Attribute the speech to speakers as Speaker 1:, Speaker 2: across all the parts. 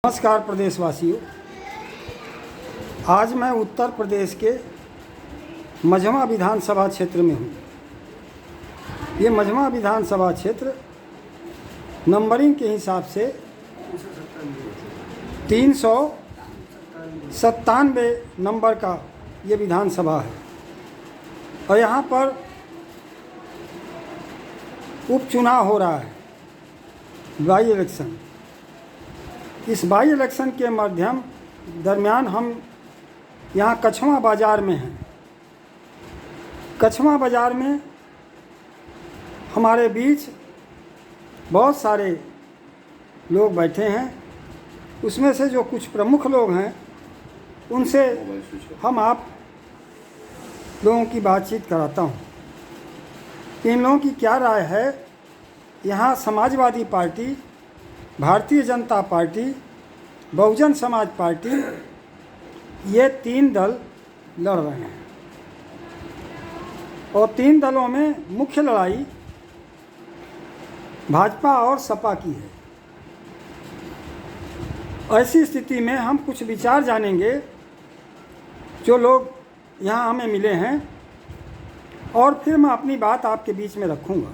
Speaker 1: नमस्कार प्रदेशवासियों। आज मैं उत्तर प्रदेश के मझवा विधानसभा क्षेत्र में हूँ। ये मझवा विधानसभा क्षेत्र नंबरिंग के हिसाब से 397 नंबर का ये विधानसभा है और यहाँ पर उपचुनाव हो रहा है, बाई इलेक्शन। इस बाई इलेक्शन के दरमियान हम यहाँ कछवा बाज़ार में हैं। कछवा बाज़ार में हमारे बीच बहुत सारे लोग बैठे हैं। उसमें से जो कुछ प्रमुख लोग हैं उनसे हम आप लोगों की बातचीत कराता हूँ। इन लोगों की क्या राय है। यहाँ Samajwadi party, Bharatiya Janata party, Bahujan Samaj party, ये 3 दल लड़ रहे हैं और 3 दलों में मुख्य लड़ाई भाजपा और सपा की है। ऐसी स्थिति में हम कुछ विचार जानेंगे जो लोग यहाँ हमें मिले हैं और फिर मैं अपनी बात आपके बीच में रखूँगा,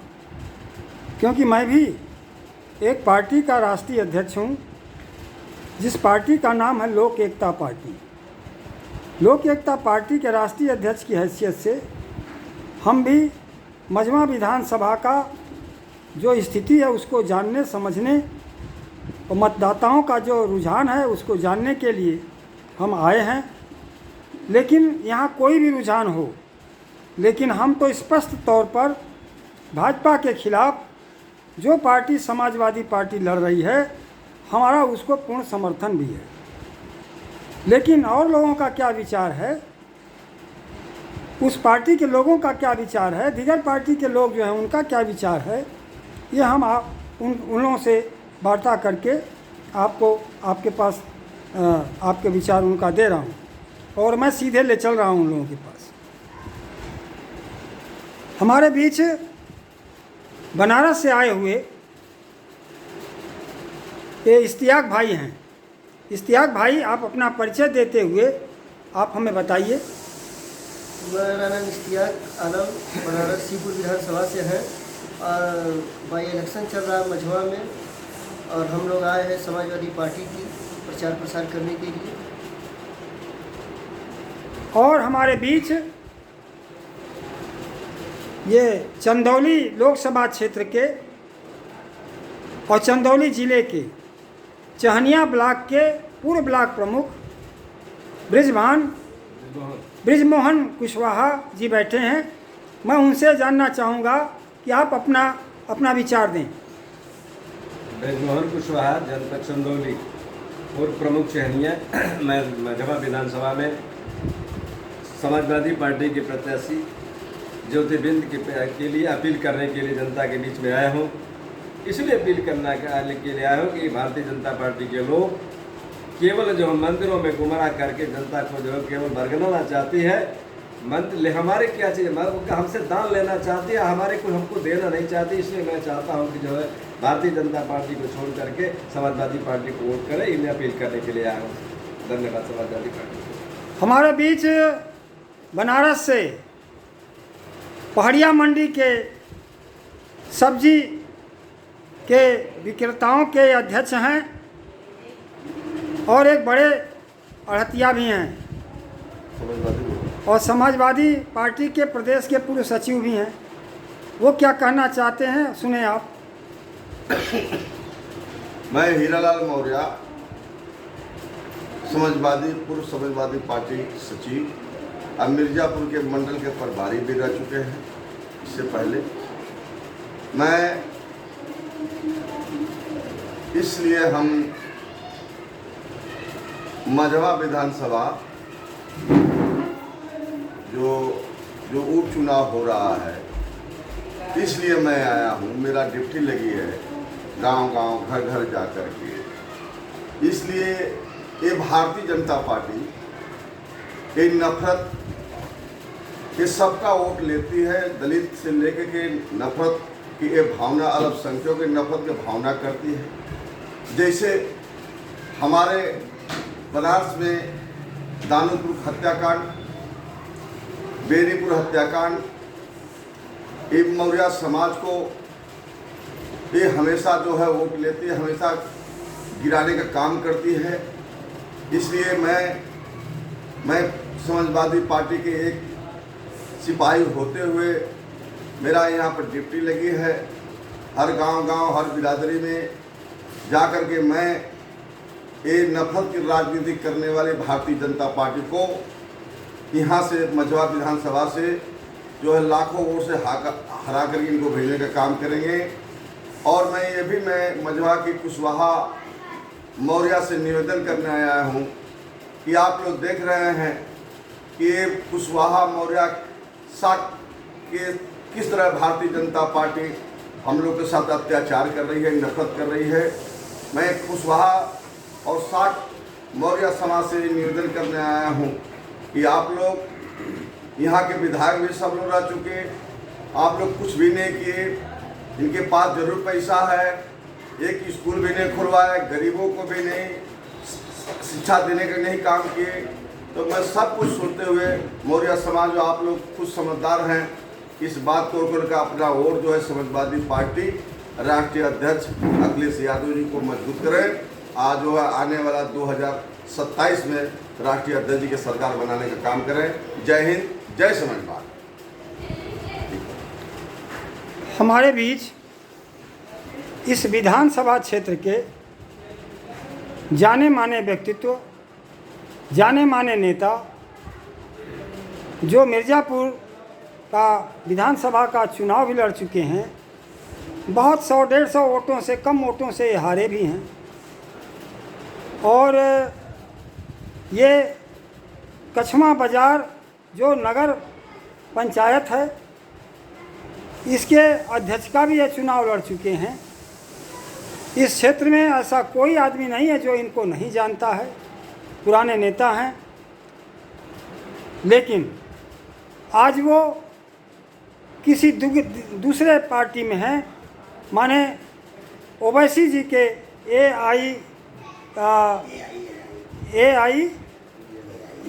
Speaker 1: क्योंकि मैं भी एक पार्टी का राष्ट्रीय अध्यक्ष हूँ, जिस पार्टी का नाम है लोक एकता पार्टी। लोक एकता पार्टी के राष्ट्रीय अध्यक्ष की हैसियत से हम भी मझवा विधानसभा का जो स्थिति है उसको जानने समझने और मतदाताओं का जो रुझान है उसको जानने के लिए हम आए हैं। लेकिन यहाँ कोई भी रुझान हो, लेकिन हम तो स्पष्ट तौर पर भाजपा के खिलाफ जो पार्टी समाजवादी पार्टी लड़ रही है, हमारा उसको पूर्ण समर्थन भी है। लेकिन और लोगों का क्या विचार है, उस पार्टी के लोगों का क्या विचार है, दीगर पार्टी के लोग जो हैं उनका क्या विचार है, ये हम उन लोगों से वार्ता करके आपको आपके पास आपके विचार उनका दे रहा हूँ और मैं सीधे ले चल रहा हूँ उन लोगों के पास। हमारे बीच बनारस से आए हुए ये इश्तियाक भाई हैं। इश्तियाक भाई, आप अपना परिचय देते हुए आप हमें बताइए।
Speaker 2: मेरा नाम इश्तियाक आलम बनारस सीपुर विधानसभा से है और बाई इलेक्शन चल रहा है मझवा में और हम लोग आए हैं समाजवादी पार्टी की प्रचार प्रसार करने के लिए।
Speaker 1: और हमारे बीच ये चंदौली लोकसभा क्षेत्र के और चंदौली ज़िले के चहनिया ब्लॉक के पूर्व ब्लॉक प्रमुख ब्रिजमोहन कुशवाहा जी बैठे हैं। मैं उनसे जानना चाहूँगा कि आप अपना विचार दें।
Speaker 3: ब्रिजमोहन कुशवाहा, जनपद चंदौली, पूर्व प्रमुख चहनिया। मैं मझवा विधानसभा में समाजवादी पार्टी के प्रत्याशी ज्योतिबिंद के लिए अपील करने के लिए जनता के बीच में आया हूँ। इसलिए अपील करने के लिए आया हूँ कि भारतीय जनता पार्टी के लोग केवल जो मंदिरों में गुमराह करके जनता को जो है केवल भरगनाना चाहती है। हमारे क्या चाहिए, हमसे दान लेना चाहती है, हमारे को हमको देना नहीं चाहती। इसलिए मैं चाहता हूँ कि जो है भारतीय जनता पार्टी को छोड़ करके समाजवादी पार्टी को वोट करें। इन्हें अपील करने के लिए आया हूँ। धन्यवाद। समाजवादी पार्टी
Speaker 1: हमारे बीच बनारस से पहाड़िया मंडी के सब्जी के विक्रेताओं के अध्यक्ष हैं और एक बड़े अड़हतिया भी हैं और समाजवादी पार्टी के प्रदेश के पूर्व सचिव भी हैं। वो क्या कहना चाहते हैं, सुने आप।
Speaker 4: मैं हीरालाल मौर्य, पूर्व समाजवादी पार्टी सचिव, अब मिर्ज़ापुर के मंडल के प्रभारी भी रह चुके हैं। इससे पहले मैं इसलिए हम मझवा विधानसभा जो उपचुनाव हो रहा है, इसलिए मैं आया हूँ। मेरा ड्यूटी लगी है गांव-गांव, घर-घर जा कर के। इसलिए ये भारतीय जनता पार्टी ये नफरत, ये सबका वोट लेती है। दलित से लेकर के नफरत की ये भावना, अल्पसंख्यकों की नफरत की भावना करती है। जैसे हमारे बनारस में दानोपुर हत्याकांड, बेनीपुर हत्याकांड, एवं मौर्य समाज को ये हमेशा जो है वोट लेती है, हमेशा गिराने का काम करती है। इसलिए मैं समाजवादी पार्टी के एक सिपाही होते हुए मेरा यहाँ पर ड्यूटी लगी है। हर गांव हर बिरादरी में जा कर के मैं ये नफरत की राजनीति करने वाले भारतीय जनता पार्टी को यहाँ से मझवा विधानसभा से जो है लाखों वोट से हरा कर इनको भेजने का काम करेंगे। और मैं मझवा की कुशवाहा मौर्य से निवेदन करने आया हूँ कि आप लोग देख रहे हैं कि ये कुशवाहा मौर्य साथ के किस तरह भारतीय जनता पार्टी हम लोग के साथ अत्याचार कर रही है, नफरत कर रही है। मैं कुशवाहा और साठ मौर्य समाज से निवेदन करने आया हूँ कि आप लोग यहाँ के विधायक भी सब लोग रह चुके, आप लोग कुछ भी नहीं किए। इनके पास जरूर पैसा है, एक स्कूल भी नहीं खुलवाए, गरीबों को भी नहीं शिक्षा देने का नहीं काम किए। तो मैं सब कुछ सुनते हुए मौर्य समाज जो आप लोग खुद समझदार हैं, इस बात को लेकर अपना वोट जो है समाजवादी पार्टी राष्ट्रीय अध्यक्ष अखिलेश यादव जी को मजबूत करें। आज जो है आने वाला 2027 में राष्ट्रीय अध्यक्ष जी की सरकार बनाने का काम करें। जय हिंद, जय समाजवाद।
Speaker 1: हमारे बीच इस विधानसभा क्षेत्र के जाने माने व्यक्तित्व, जाने माने नेता जो मिर्ज़ापुर का विधानसभा का चुनाव भी लड़ चुके हैं, बहुत 100-150 वोटों से कम वोटों से हारे भी हैं। और ये कछमा बाज़ार जो नगर पंचायत है, इसके अध्यक्ष का भी ये चुनाव लड़ चुके हैं। इस क्षेत्र में ऐसा कोई आदमी नहीं है जो इनको नहीं जानता है, पुराने नेता हैं। लेकिन आज वो किसी दूसरे पार्टी में हैं, माने ओवैसी जी के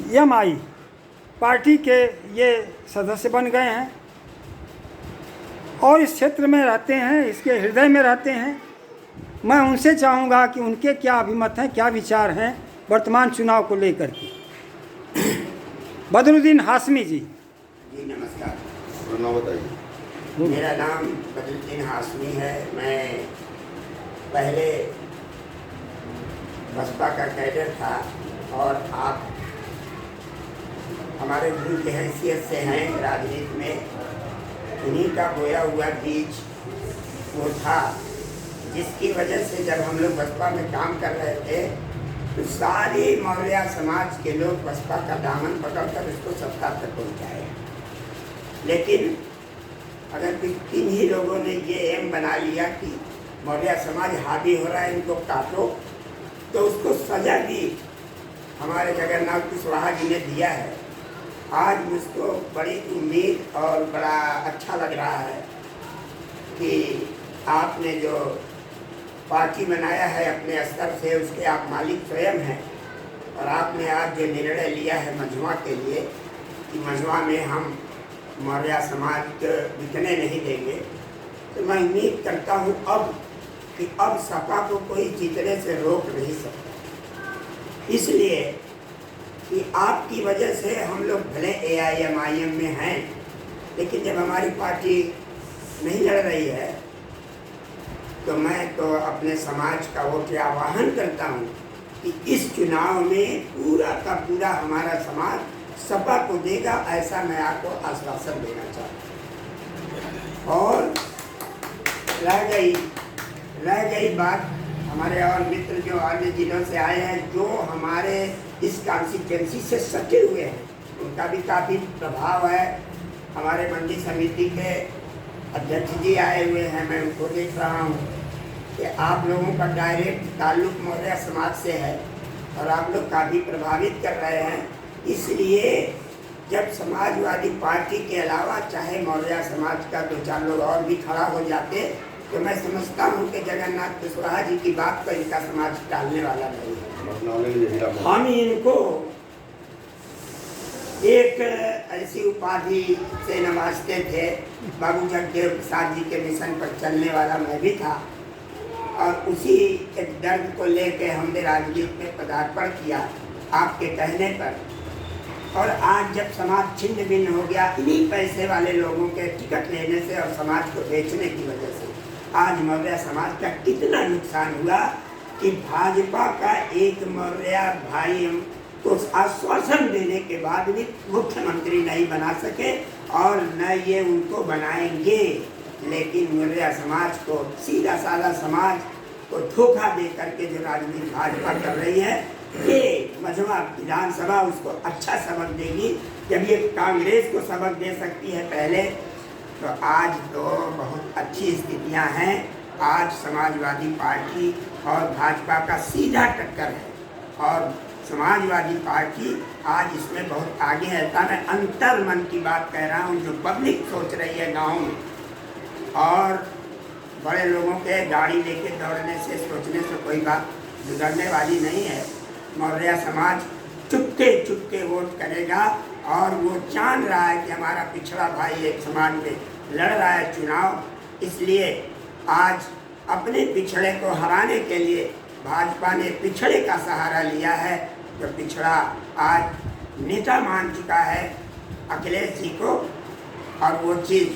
Speaker 1: AIMI पार्टी के ये सदस्य बन गए हैं और इस क्षेत्र में रहते हैं, इसके हृदय में रहते हैं। मैं उनसे चाहूँगा कि उनके क्या अभिमत हैं, क्या विचार हैं वर्तमान चुनाव को लेकर के। बदरुद्दीन हाशमी जी।
Speaker 5: जी नमस्कार।
Speaker 4: नाम बताइए।
Speaker 5: मेरा नाम बदरुद्दीन हाशमी है। मैं पहले बसपा का कैडर था और आप हमारे गुरु की हैसियत से हैं राजनीति में। उन्हीं का बोया हुआ बीज वो था जिसकी वजह से जब हम लोग बसपा में काम कर रहे थे तो सारे मौर्य समाज के लोग बसपा का दामन पकड़कर उसको सत्ता तक पहुँचाए। लेकिन अगर किन ही लोगों ने ये एम बना लिया कि मौर्य समाज हावी हो रहा है, इनको काटो, तो उसको सजा भी हमारे जगन्नाथ कुशवाहा जी ने दिया है। आज मुझको बड़ी उम्मीद और बड़ा अच्छा लग रहा है कि आपने जो पार्टी बनाया है अपने स्तर से, उसके आप मालिक स्वयं हैं। और आपने आज जो निर्णय लिया है मझवा के लिए कि मझवा में हम मौर्य समाज को बिकने नहीं देंगे, तो मैं उम्मीद करता हूँ अब सपा को कोई जीतने से रोक नहीं सकता। इसलिए कि आपकी वजह से हम लोग भले AIMIM में हैं, लेकिन जब हमारी पार्टी नहीं लड़ रही है तो मैं तो अपने समाज का वोट आह्वान करता हूँ कि इस चुनाव में पूरा का पूरा हमारा समाज सपा को देगा, ऐसा मैं आपको आश्वासन देना चाहता हूँ। और रह गई बात हमारे और मित्र जो अन्य जिलों से आए हैं, जो हमारे इस कॉन्स्टिट्यूंसी से सटे हुए हैं, उनका भी काफ़ी प्रभाव है। हमारे मंडी समिति के अध्यक्ष जी आए हुए हैं, मैं उनको देख रहा हूँ कि आप लोगों का डायरेक्ट ताल्लुक मौर्य समाज से है और आप लोग काफ़ी प्रभावित कर रहे हैं। इसलिए जब समाजवादी पार्टी के अलावा चाहे मौर्य समाज का 2-4 लोग और भी खड़ा हो जाते तो मैं समझता हूँ कि जगन्नाथ कुशवाहा जी की बात को इनका समाज टालने वाला नहीं है। हम इनको एक ऐसी उपाधि से नवाजते थे। बाबू जगदेव प्रसाद जी के मिशन पर चलने वाला मैं भी था और उसी एक दर्द को लेकर हमने राजनीति में पदार्पण किया आपके कहने पर। और आज जब समाज छिन्न भिन्न हो गया इन्हीं पैसे वाले लोगों के टिकट लेने से और समाज को बेचने की वजह से आज मौर्य समाज का कितना नुकसान हुआ कि भाजपा का एक मौर्य भाई को आश्वासन देने के बाद भी मुख्यमंत्री नहीं बना सके और न ये उनको बनाएंगे। लेकिन मौर्य समाज को सीधा साधा समाज को धोखा दे करके जो राजनीति भाजपा कर रही है ये मझवा विधानसभा उसको अच्छा सबक देगी। जब ये कांग्रेस को सबक दे सकती है पहले, तो आज तो बहुत अच्छी स्थितियां हैं। आज समाजवादी पार्टी और भाजपा का सीधा टक्कर है और समाजवादी पार्टी आज इसमें बहुत आगे है। मैं अंतर मन की बात कह रहा हूँ जो पब्लिक सोच रही है गाँव में, और बड़े लोगों के गाड़ी लेके दौड़ने से सोचने से कोई बात बिगड़ने वाली नहीं है। मौर्य समाज चुपके चुपके वोट करेगा और वो जान रहा है कि हमारा पिछड़ा भाई एक समाज में लड़ रहा है चुनाव, इसलिए आज अपने पिछड़े को हराने के लिए भाजपा ने पिछड़े का सहारा लिया है। जो पिछड़ा आज नेता मान चुका है अखिलेश जी को, और वो चीज़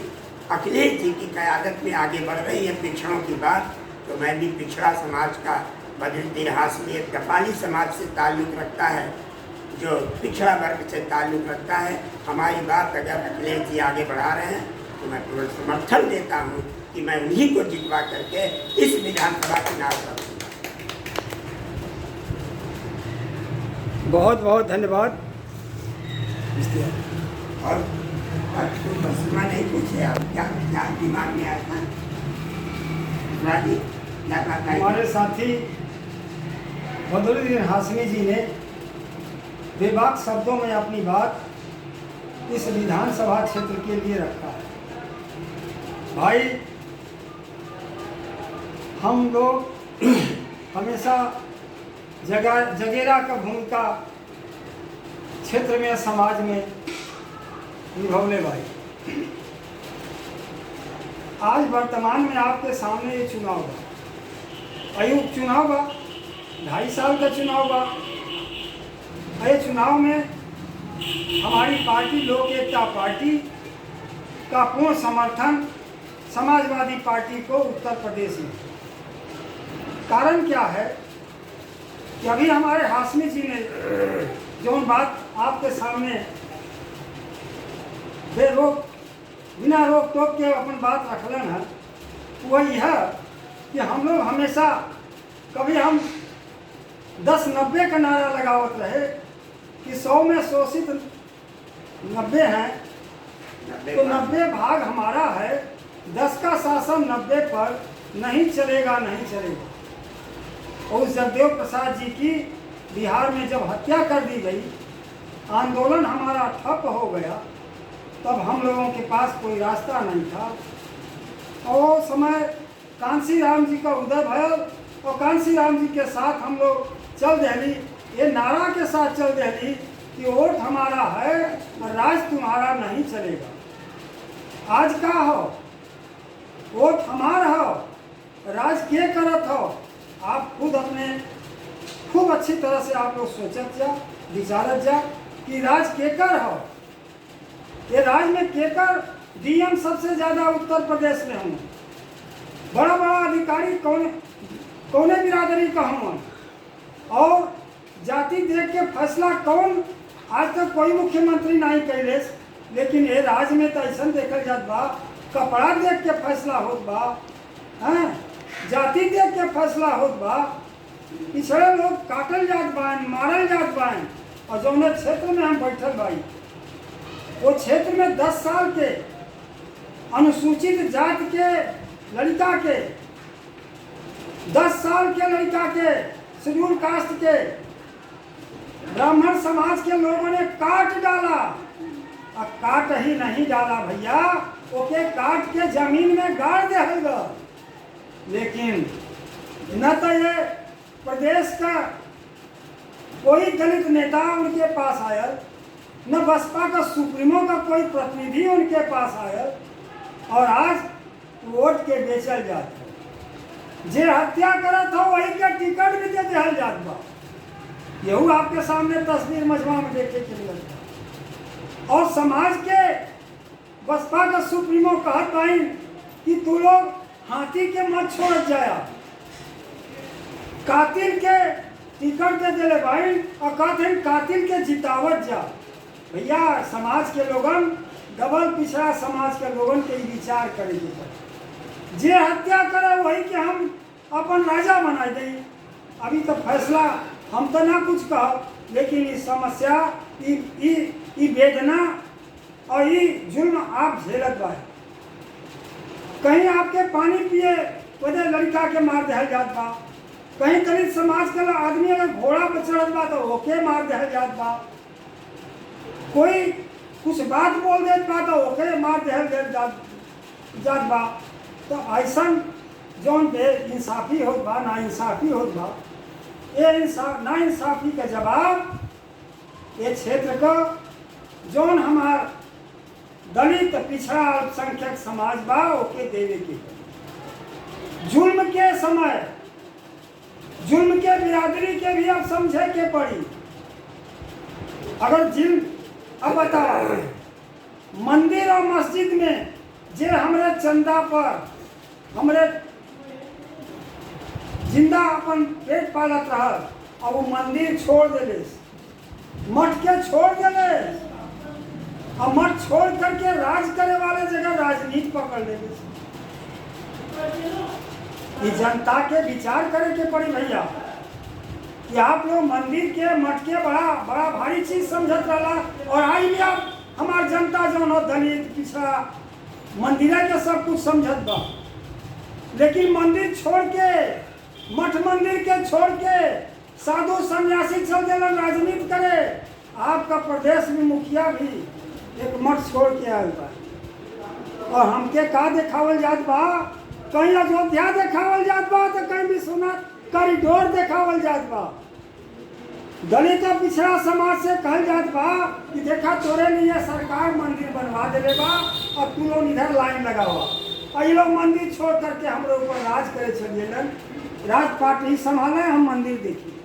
Speaker 5: अखिलेश जी की क़यादत में आगे बढ़ रही है पिछड़ों की बात। तो मैं भी पिछड़ा समाज का बदलती हाशमी एक गफाली समाज से ताल्लुक़ रखता है जो पिछड़ा वर्ग से ताल्लुक़ रखता है। हमारी बात अगर अखिलेश जी आगे बढ़ा रहे हैं तो मैं पूर्ण समर्थन देता हूँ कि मैं उन्हीं को जितवा करके इस विधानसभा चुनाव करूँगा।
Speaker 1: बहुत बहुत धन्यवाद।
Speaker 5: और बसमा नहीं पूछे आप क्या दिमाग में आता है? राजी क्या कहता है?
Speaker 1: हमारे साथी बदरुद्दीन हाशमी जी ने बेबाक शब्दों में अपनी बात इस विधानसभा क्षेत्र के लिए रखा है। भाई हम लोग हमेशा जगेरा का भूमिका क्षेत्र में समाज में निभवने भाई। आज वर्तमान में आपके सामने ये चुनाव बा, आयुक्त चुनाव बा, 2.5 साल का चुनाव बा। ये चुनाव में हमारी पार्टी लोक एकता पार्टी का पूर्ण समर्थन समाजवादी पार्टी को उत्तर प्रदेश में। कारण क्या है कि अभी हमारे हाशमी जी ने जो बात आपके सामने बिना रोक टोक के अपन बात रखलन है, वही है कि हम लोग हमेशा कभी हम 10-90 का नारा लगावत रहे कि 100 में शोषित 90 हैं, तो 90 भाग हमारा है। 10 का शासन 90 पर नहीं चलेगा, नहीं चलेगा। और जगदेव प्रसाद जी की बिहार में जब हत्या कर दी गई, आंदोलन हमारा ठप हो गया, तब हम लोगों के पास कोई रास्ता नहीं था। और समय कांसी राम जी का उदय भयल और कांसी राम जी के साथ हम लोग चल दहली, ये नारा के साथ चल दहली कि वोट हमारा है और राज तुम्हारा नहीं चलेगा। आज का हो वोट हमारा हो, राज के करत हो, आप खुद अपने खूब अच्छी तरह से आप लोग सोचत जा, विचारत जा कि राज केकर हो। ये राज में केकर डीएम सबसे ज़्यादा उत्तर प्रदेश में हूँ, बड़ा बड़ा अधिकारी कौने बिरादरी का हूँ, और जाति देख के फैसला कौन आज तक कोई मुख्यमंत्री नहीं कैले। लेकिन ये राज में तो ऐसा देखल जात बा, कपड़ा देख के फैसला होत बा, हैं जाति देख के फैसला होत बा। पिछड़े लोग काटल जात बान, मारल जात बान, और जौने क्षेत्र में हम बैठल बाई वो क्षेत्र में 10 साल के अनुसूचित जाति के लड़का के, 10 साल के लड़का के, शेड्यूल कास्ट के, ब्राह्मण समाज के लोगों ने काट डाला। अब काट ही नहीं डाला भैया, ओके काट के जमीन में गाड़ देगा। लेकिन न तो ये प्रदेश का कोई दलित नेता उनके पास आया, न बसपा का सुप्रीमो का कोई प्रतिनिधि उनके पास आया, और आज वोट के बेचल जात है। जे हत्या करत हो वही के टिकट भी दे दिया जात बा। यहू आपके सामने तस्वीर मजमा में देखे के मिलता। और समाज के बसपा का सुप्रीमो कहत भाई कि तू लोग हाथी के मत छोड़ जाया, कातिल के टिकट दे दिले भाई, और कहते हैं कातिल के जितावत जा। भैया समाज के लोगन, डबल पिछड़ा समाज के लोगन के विचार करेंगे, जे हत्या करे वही के हम अपन राजा बना दें। अभी तो फैसला हम तो ना कुछ कह, लेकिन इस समस्या, ई वेदना और ये जुल्म आप झेलत बा। कहीं आपके पानी पिए वजह लड़का के मार दिया जात बा, कहीं दलित समाज के आदमी अगर घोड़ा पर चढ़त बा तो ओके मार दिया जात बा, कोई कुछ बात बोल देत बा तो ओके मार दिया जात बा। तो ऐसा जौन इंसाफी होत बा, ना इंसाफी होत बा, ये ना इंसाफी का जवाब ये क्षेत्र का जौन हमार दलित पिछड़ा अल्पसंख्यक समाज बा ओके देवे के। जुल्म के समय जुल्म के बिरादरी के भी अब समझे के पड़ी। अगर अब बताओ, मंदिर और मस्जिद में जे हमरे चंदा पर हमरे जिंदा अपन पेट पालत रहल, और वो मंदिर छोड़ देले, मठ के छोड़ देले, और मठ छोड़ करके राज करे वाले जगह राजनीति पकड़ लेले। ये जनता के विचार करे के पड़ी भैया कि आप लोग मंदिर के मठ के बड़ा बड़ा भारी चीज समझत रहा, और आई भी आप हमार जनता जो हो दलित पिछड़ा मंदिर के सब कुछ समझत बा। लेकिन मंदिर छोड़ के, मठ मंदिर के छोड़ के साधु सन्यासी चल दिलन राजनीति करे। आपका प्रदेश में मुखिया भी एक मठ छोड़ के आयल बा, और हमके का देखावल जात बा, कहीं अयोध्या देखावल जात बा तो कहीं विश्वनाथ कॉरिडोर देखावल जात बा। दलित और पिछड़ा समाज से कहल जात बा कि देखा तोरे लिए सरकार मंदिर बनवा देले बा, और तू लोग इधर लाइन लगावा, और ये लोग मंदिर छोड़ करके हमारे ऊपर राज करे चलिए, राज पार्टी संभाले, हम मंदिर देखिए।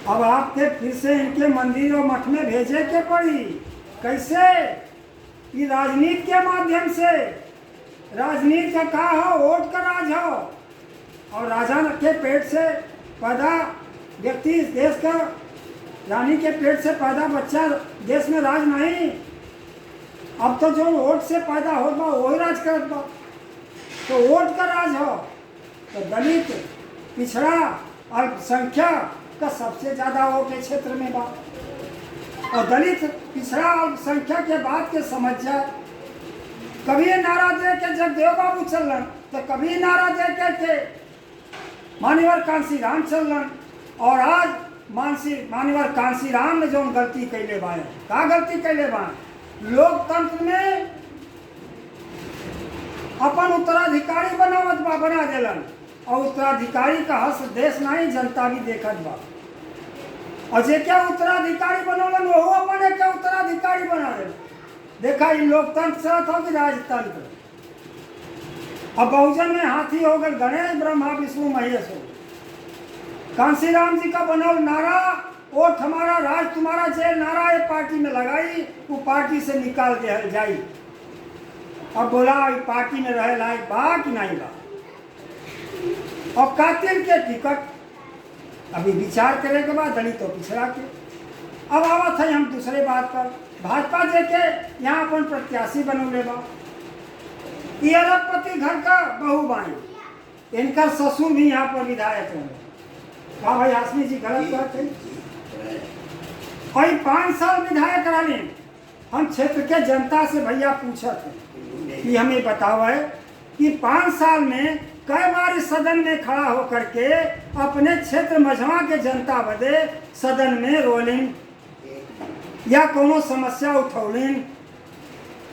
Speaker 1: अब आपके फिर से इनके मंदिर और मठ में भेजे के पड़ी। कैसे? ये राजनीति के माध्यम से। राजनीति का का हो, वोट का राज हो, और राजा के पेट से पैदा व्यक्ति इस देश का, रानी के पेट से पैदा बच्चा देश में राज नहीं। अब तो जो वोट से पैदा हो बा वही राज करत बा, तो वोट का राज हो। तो दलित पिछड़ा अल्पसंख्यक का सबसे ज्यादा वोट के क्षेत्र में बा, और दलित पिछड़ा अल्पसंख्यक के बात के समझ जाए। कभी नारा दे के जब देव बाबू चलन, तो कभी नारा दे के मान्यवर कांसीराम चलन, और आज मान्यवर कांसीराम ने जो गलती कैले बा, का गलती कैले बा, लोकतंत्र में अपन उत्तराधिकारी बना दिलन, और उत्तराधिकारी का हस देश नहीं जनता भी देखत बा, और जे क्या उत्तराधिकारी बनौलन वो अपने क्या उत्तराधिकारी बना दिलन। देखा इन लोकतंत्र से हो कि राजतंत्र। अब बहुजन में हाथी हो गए, गणेश ब्रह्मा विष्णु महेश हो। कांसीराम जी का बनल नारा, वोट हमारा राज तुम्हारा, जे नारा ये पार्टी में लगाई, वो पार्टी से निकाल दिया जाई। अब बोला पार्टी में रहे लायक बा कि नहीं बा। और कातिल के टिकट अभी विचार करे के बाद दलित और पिछड़ा के। अब आवत है हम दूसरे बात पर, भाजपा जे के यहाँ अपन प्रत्याशी बनौले बा, ये अरबपति घर का बहू बाई, इनका ससुर भी यहाँ पर विधायक है। का भाई हाशमी जी गलत बात है? और 5 साल विधायक रहे। हम क्षेत्र के जनता से भैया पूछत है कि हमें बताओ है कि 5 साल में कई बार सदन में खड़ा होकर के अपने क्षेत्र मझवा के जनता बदे सदन में रोलिंग, या कोनो समस्या उठौलिन,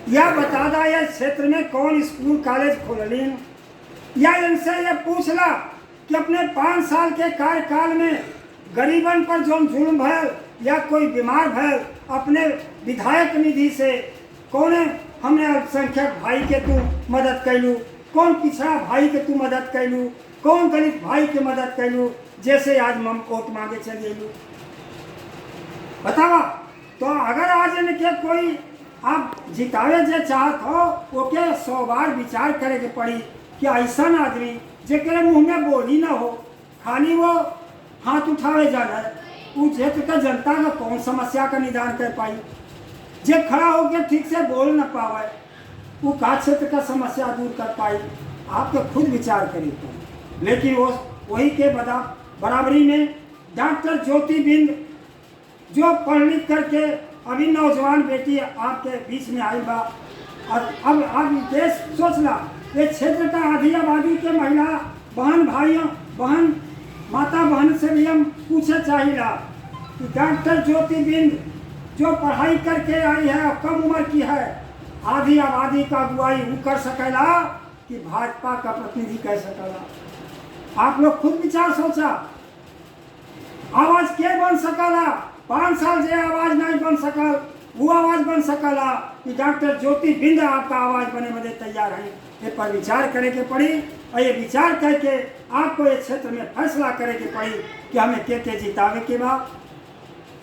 Speaker 1: या बता दा या क्षेत्र में कौन स्कूल कॉलेज खोलिन, या इनसे ये पूछला कि अपने 5 साल के कार्यकाल में गरीबन पर जो जुल्म भैल या कोई बीमार भैल अपने विधायक निधि से कौन हमने अल्पसंख्यक भाई के तू मदद कैलू, कौन पिछड़ा भाई के तू मदद कैलू, कौन दलित भाई के मदद कैलू, जैसे आज हम वोट मांगे चलिएलू बतावा। तो अगर आज इनके कोई आप जितावे जे चाहत हो ओके 100 बार विचार करे के पड़ी कि ऐसा आदमी जेकरे मुंह में बोली ना हो, खाली वो हाथ उठावे जाना है, वो क्षेत्र का जनता का कौन समस्या का निदान कर पाई, जे खड़ा होकर ठीक से बोल न पावे वो का क्षेत्र का समस्या दूर कर पाई। आप तो खुद विचार करिए तो। लेकिन वो वही के बराबरी में डॉक्टर ज्योति बिंद जो पढ़ लिख करके अभी नौजवान बेटी आपके बीच में आई बा, और अब आप देश सोचला ये क्षेत्र का आधी आबादी के महिला बहन भाइयों बहन माता बहन से भी हम पूछे चाहिए कि डॉक्टर ज्योति बिंद जो पढ़ाई करके आई है और कम उम्र की है, आधी आबादी का अगुवाई वो कर सकेला कि भाजपा का प्रतिनिधि कर सकेला। आप लोग खुद विचार सोचा, आवाज के बन सकला, 5 साल से आवाज नहीं बन सकल, वो आवाज बन सकला कि डॉक्टर ज्योति बिंद आपका आवाज बने बदे तैयार है। ये पर विचार करे के पड़ी और ये विचार करके आपको ये क्षेत्र में फैसला करे के पड़ी कि हमें के जितावे के बाद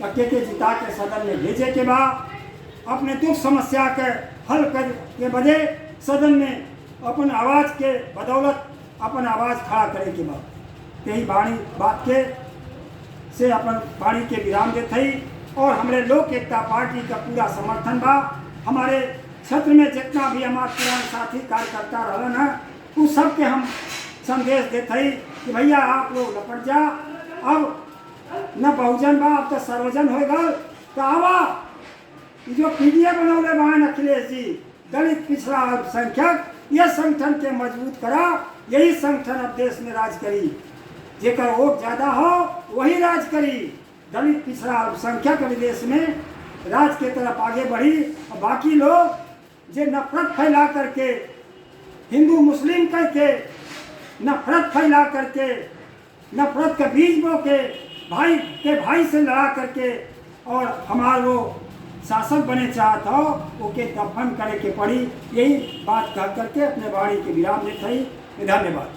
Speaker 1: या के जिता के सदन में भेजे के बाद अपने दुख समस्या के हल कर के बदे सदन में अपन आवाज़ के बदौलत अपन आवाज़ खड़ा करे के बाद यही बात के से अपन वाणी के विराम देते ही। और हमारे लोक एकता पार्टी का पूरा समर्थन बा। हमारे क्षेत्र में जितना भी हमारे पुराने साथी कार्यकर्ता रहन है उस सबके हम संदेश देते ही कि भैया आप लोग लपट जा, अब न बहुजन बा अब तो सर्वजन हो गल। तो आवा जो पीडीए बनौले बहन अखिलेश जी दलित पिछड़ा अल्पसंख्यक ये संगठन के मजबूत करा, यही संगठन अब देश में राज करी, जेकर वोट ज्यादा हो वही राज करी। दलित पिछड़ा अल्पसंख्यक विदेश में राज के तरफ आगे बढ़ी और बाकी लोग जो नफरत फैला करके हिंदू मुस्लिम करके नफरत फैला करके नफरत का बीज बो के भाई से लड़ा करके और हमारे वो शासक बने चाहता हो ओके दफन करे के पड़ी। यही बात कह करके अपने वाणी के विराम देते ही धन्यवाद।